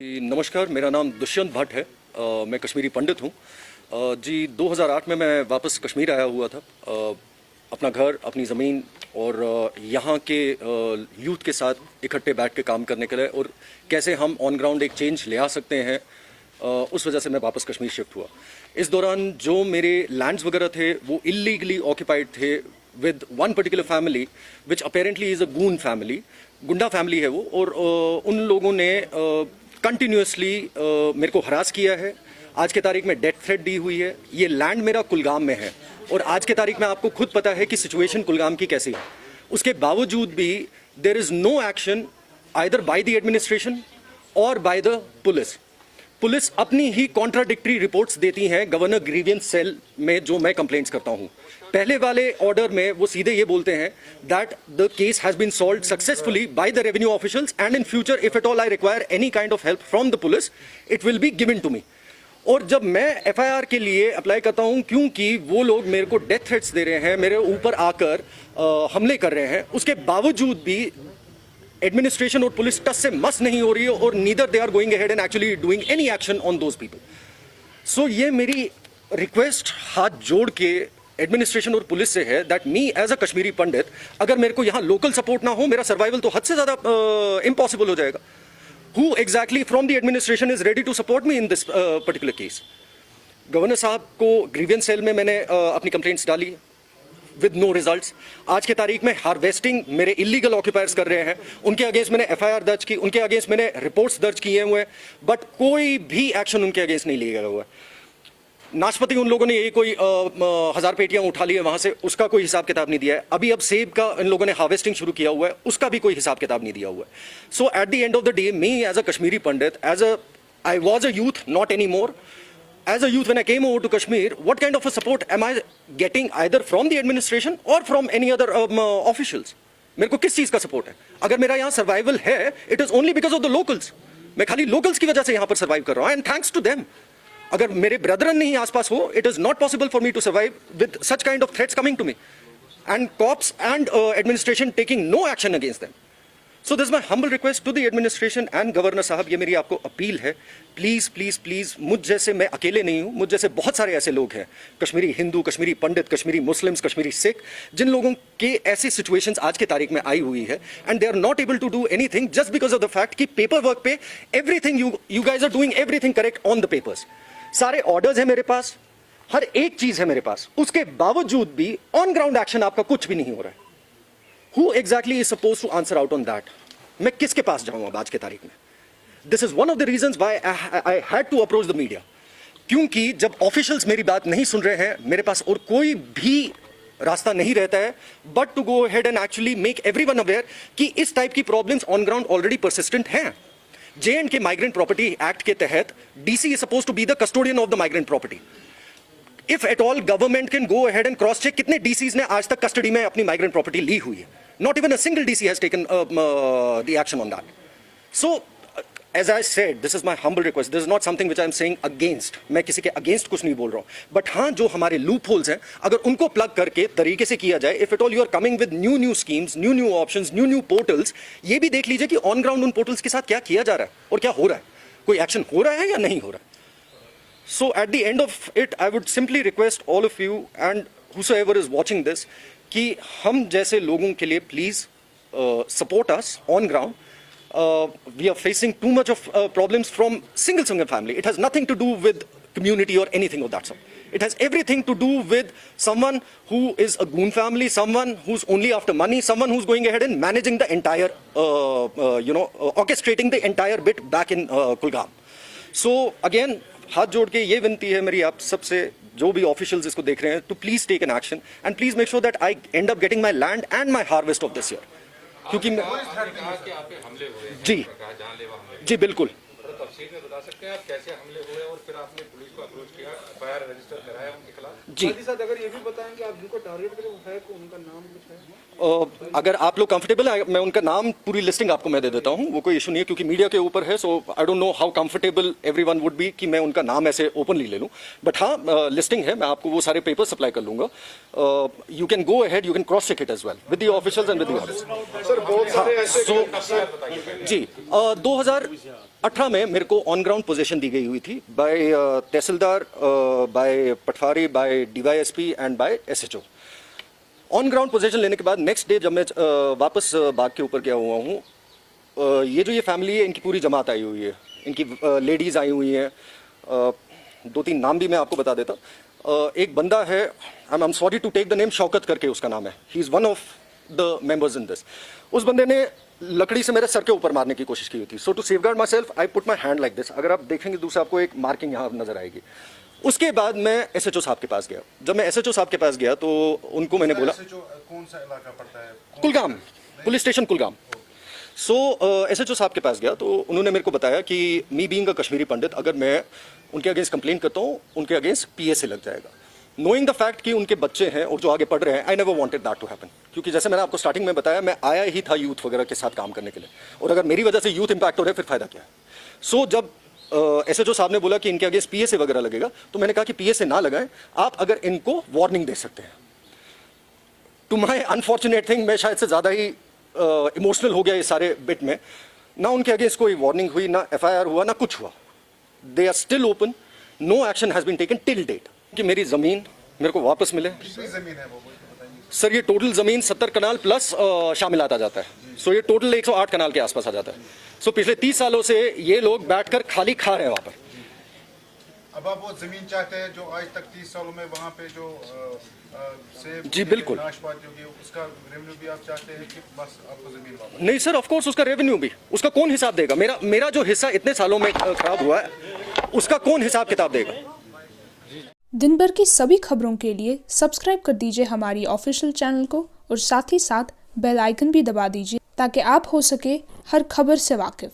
नमस्कार, मेरा नाम दुष्यंत भट्ट है। मैं कश्मीरी पंडित हूँ। जी 2008 में मैं वापस कश्मीर आया हुआ था, अपना घर, अपनी ज़मीन और यहाँ के यूथ के साथ इकट्ठे बैठ के काम करने के लिए, और कैसे हम ऑन ग्राउंड एक चेंज ले आ सकते हैं। उस वजह से मैं वापस कश्मीर शिफ्ट हुआ। इस दौरान जो मेरे लैंड्स वगैरह थे वो इलीगली ऑक्यूपाइड थे with one particular family which apparently is a goon family, गुंडा फैमिली है वो। और उन लोगों ने कंटिन्यूसली मेरे को हरास किया है। आज के तारीख में डेथ थ्रेट दी हुई है। ये लैंड मेरा कुलगाम में है और आज के तारीख में आपको खुद पता है कि सिचुएशन कुलगाम की कैसी है। उसके बावजूद भी there is no action either by the administration और बाय द पुलिस। पुलिस अपनी ही कॉन्ट्राडिक्टरी रिपोर्ट्स देती हैं गवर्नर ग्रीवियंस सेल में, जो मैं कंप्लेंट्स करता हूं। पहले वाले ऑर्डर में वो सीधे ये बोलते हैं that the case has been solved successfully by the revenue officials and in future if at all I require any kind of help from the police it will be given to me. और जब मैं FIR के लिए apply करता हूं, क्योंकि वो लोग मेरे को डेथ थ्रेट्स दे रहे हैं, मेरे ऊपर आकर हमले कर रहे हैं, उसके बावजूद भी एडमिनिस्ट्रेशन और पुलिस टस से मस नहीं हो रही है और neither they are going ahead and actually doing any action on those people. So ये मेरी रिक्वेस्ट हाथ जोड़ के एडमिनिस्ट्रेशन और पुलिस से है that me as a Kashmiri Pandit, अगर मेरे को यहाँ लोकल सपोर्ट ना हो, मेरा सर्वाइवल तो हद से ज़्यादा इम्पॉसिबल हो जाएगा। Who exactly from the administration is ready to support me in this particular case? Governor साहब को ग्रीवियंस सेल में मैंने अपनी कंप्लेंट्स डाली विद नो रिजल्ट्स। आज के तारीख में हार्वेस्टिंग मेरे इलीगल ऑक्यूपायर्स कर रहे हैं, उनके अगेंस्ट मैंने एफआईआर दर्ज की, उनके अगेंस्ट मैंने रिपोर्ट्स दर्ज किए हुए, बट कोई भी एक्शन उनके अगेंस्ट नहीं लिया गया हुआ है। नाशपाती उन लोगों ने ये कोई 1000 पेटियां उठा ली है वहां से, उसका कोई हिसाब किताब नहीं दिया है। अभी अब सेब का इन लोगों ने हार्वेस्टिंग शुरू किया हुआ है, उसका भी कोई हिसाब किताब नहीं दिया हुआ है। So at the end of the day, me as a Kashmiri Pandit, I was a youth, not any more, as a youth when I came over to Kashmir, what kind of a support am I getting either from the administration or from any other officials? मेरे को किस चीज का support है? अगर मेरा यहाँ survival है, it is only because of the locals. मैं खाली locals की वजह से यहाँ पर सर्वाइव कर रहा हूँ, and thanks to them. अगर मेरे ब्रदरन नहीं आसपास हो, it is not possible for me to survive with such kind of threats coming to me, and cops and administration taking no action against them. So this is my humble request to the administration and governor साहब, ये मेरी आपको appeal है, please please please, मुझ जैसे, मैं अकेले नहीं हूँ, मुझ जैसे बहुत सारे ऐसे लोग हैं, कश्मीरी हिंदू, कश्मीरी पंडित, कश्मीरी मुस्लिम्स, कश्मीरी सिख, जिन लोगों के ऐसी सिचुएशंस आज के तारीख में आई हुई है and they are not able to do anything just because of the fact कि पेपर वर्क पे everything you guys are doing everything correct on the papers. सारे ऑर्डर्स हैं मेरे पास, हर एक चीज़ है मेरे पास, उसके बावजूद भी ऑन ग्राउंड एक्शन आपका कुछ भी नहीं हो रहा है। Who exactly is supposed to answer out on that? मैं किसके पास जाऊं अब आज के तारीख में? This is one of the reasons why I had to approach the media. क्योंकि जब ऑफिशियल्स मेरी बात नहीं सुन रहे हैं, मेरे पास और कोई भी रास्ता नहीं रहता है but to go ahead and actually make everyone aware कि इस टाइप की problems on ground already persistent हैं। J&K माइग्रेंट प्रॉपर्टी एक्ट के तहत DC is supposed to be the custodian of the migrant property. If at all government can go ahead and cross check कितने DCs ने आज तक custody में अपनी migrant property ली हुई है। Not even a single DC has taken the action on that. So, as I said, this is my humble request. This is not something which I am saying against. मैं किसी के against कुछ नहीं बोल रहा हूँ. But हाँ, जो हमारे loop holes हैं, अगर उनको plug करके तरीके से किया जाए, if at all you are coming with new schemes, new options, new portals, ये भी देख लीजिए कि on ground उन portals के साथ क्या किया जा रहा है और क्या हो रहा है, कोई action हो रहा है या नहीं हो रहा है. So at the end of it, I would simply request all of you and whosoever is watching this कि हम जैसे लोगों के लिए please support us on ground. We are facing too much of problems from single family. It has nothing to do with community or anything of that sort. It has everything to do with someone who is a goon family, someone who's only after money, someone who's going ahead and managing the entire, orchestrating the entire bit back in Kulgam. So again, हाथ जोड़ के ये विनती है मेरी आप सबसे, जो भी ऑफिशियल्स इसको देख रहे हैं, to please take an action and please make sure that I end up getting my land and my harvest of this year. क्योंकि जी बिल्कुल, तफसील में बता सकते हैं आप कैसे हमले हुए और फिर आपने पुलिस को अप्रोच किया, एफआईआर रजिस्टर कराया उनके खिलाफ? जी साथ अगर ये भी बताएं कि आप जिनको टारगेट करें है, उनका नाम कुछ है? अगर आप लोग कंफर्टेबल है, मैं उनका नाम, पूरी लिस्टिंग आपको मैं दे देता हूँ, वो कोई इशू नहीं है क्योंकि मीडिया के ऊपर है। So I don't know how comfortable everyone would be कि मैं उनका नाम ऐसे ओपनली ले लूँ, बट हाँ लिस्टिंग है, मैं आपको वो सारे पेपर सप्लाई कर लूँगा। You can go ahead, you can cross check it as well with the officials and with the office. जी 2000 18 में मेरे को ऑन ग्राउंड पोजीशन दी गई हुई थी by tehsildar, by patwari, by DYSP and by SHO. On ground position लेने के बाद नेक्स्ट डे जब मैं वापस बाग के ऊपर गया हुआ हूँ, ये जो ये फैमिली है इनकी पूरी जमात आई हुई है, इनकी लेडीज़ आई हुई हैं। 2-3 नाम भी मैं आपको बता देता। एक बंदा है, I am sorry to take the name, Shaukat करके उसका नाम है। He is one of the members in this. उस बंदे ने लकड़ी से मेरे सर के ऊपर मारने की कोशिश की हुई थी। So to safeguard myself I put my hand like this. अगर आप देखेंगे दूसरा आपको एक मार्किंग यहाँ नजर आएगी। उसके बाद मैं एसएचओ साहब के पास गया। जब मैं एसएचओ साहब के पास गया तो उनको मैंने बोला, कौन सा इलाका पड़ता है? Kulgam, police station Kulgam. So SHO साहब के पास गया तो उन्होंने मेरे को बताया कि me being a Kashmiri Pandit, अगर मैं उनके अगेंस्ट कंप्लेंट करता हूँ उनके अगेंस्ट पीएसए लग जाएगा। नोइंग द फैक्ट कि उनके बच्चे हैं और जो आगे पढ़ रहे हैं, I never wanted that to happen. क्योंकि जैसे मैंने आपको स्टार्टिंग में बताया, मैं आया ही था यूथ वगैरह के साथ काम करने के लिए, और अगर मेरी वजह से यूथ इंपैक्ट हो रहा है फिर फायदा क्या है। सो जब एसएचओ साहब ने बोला कि इनके अगेंस्ट पीएसए वगैरह लगेगा, तो मैंने कहा कि पीएसए ना लगाएं, आप अगर इनको वार्निंग दे सकते हैं। टू माई अनफॉर्चुनेट थिंग, मैं शायद से ज़्यादा ही इमोशनल हो गया इस सारे बिट में। ना उनके अगेंस्ट कोई वार्निंग हुई, ना एफआईआर हुआ, ना कुछ हुआ। They are still open, no action has been taken till date कि मेरी ज़मीन मेरे को वापस मिले। कितनी जमीन है वो बताइए सर, ये टोटल ज़मीन 70 कनाल प्लस शामिलात आ जाता है। सो ये टोटल 108 कनाल के आसपास आ जाता है। सो पिछले 30 सालों से ये लोग बैठकर खाली खा रहे हैं वहाँ पर। अब आप वो जमीन चाहते हैं जो आज तक 30 सालों में वहाँ पे जो सेब जी, बिल्कुल। नाशपाती होगी, उसका रेवेन्यू भी आप चाहते हैं कि बस आपको जमीन वापस? नहीं सर, ऑफ कोर्स उसका रेवेन्यू भी, उसका कौन हिसाब देगा? मेरा जो हिस्सा इतने सालों में खराब हुआ है, उसका कौन हिसाब किताब देगा? दिन भर की सभी खबरों के लिए सब्सक्राइब कर दीजिए हमारी ऑफिशियल चैनल को और साथ ही साथ बेल आइकन भी दबा दीजिए ताकि आप हो सके हर खबर से वाकिफ।